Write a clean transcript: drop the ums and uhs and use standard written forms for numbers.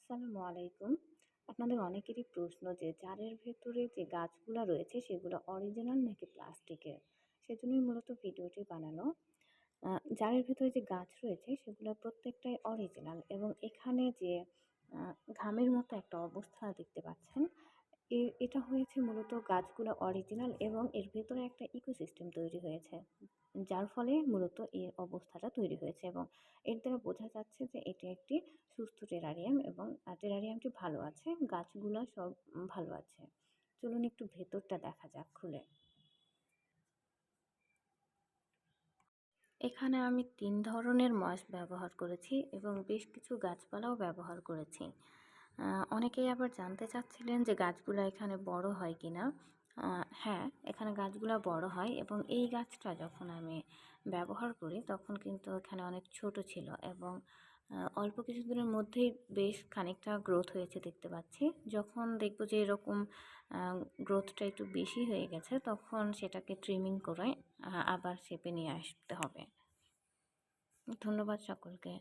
আসসালামু আলাইকুম। আপনাদের অনেকেরই প্রশ্ন যে জারের ভেতরে যে গাছগুলা রয়েছে সেগুলো অরিজিনাল নাকি প্লাস্টিকের? সেজন্যই মূলত ভিডিওটি বানানো। জারের ভেতরে যে গাছ রয়েছে সেগুলো প্রত্যেকটাই অরিজিনাল এবং এখানে যে আ ঘামের মতো একটা অবস্থা দেখতে পাচ্ছেন, এটা হয়েছে মূলত গাছগুলো অরিজিনাল এবং এর ভেতরে একটা ইকোসিস্টেম তৈরি হয়েছে। যার ফলে মূলত এই অবস্থাটা তৈরি হয়েছে এবং এর দ্বারা বোঝা যাচ্ছে যে এটি একটি সুস্থ টেরারিয়াম এবং টেরারিয়ামটি ভালো আছে। গাছগুলা সব ভালো আছে। চলুন একটু ভেতরটা দেখা যাক খুলে। এখানে আমি ৩ ধরনের মশ ব্যবহার করেছি এবং বেশ কিছু গাছপালাও ব্যবহার করেছি। আ অনেকেই আবার জানতে চাচ্ছিলেন যে গাছগুলা এখানে বড় হয় কিনা? হ্যাঁ, এখানে গাছগুলা বড় হয় এবং এই গাছটা যখন আমি ব্যবহার করি তখন কিন্তু এখানে অনেক ছোট ছিল এবং অল্প কিছুদিনের মধ্যেই বেশ খানিকটা গ্রোথ হয়েছে দেখতে পাচ্ছি। যখন দেখব যে এরকম আ গ্রোথটা একটু বেশি হয়ে গেছে তখন সেটাকে ট্রিমিং করে আবার শেপে নিয়ে আসতে হবে। ধন্যবাদ সকলকে।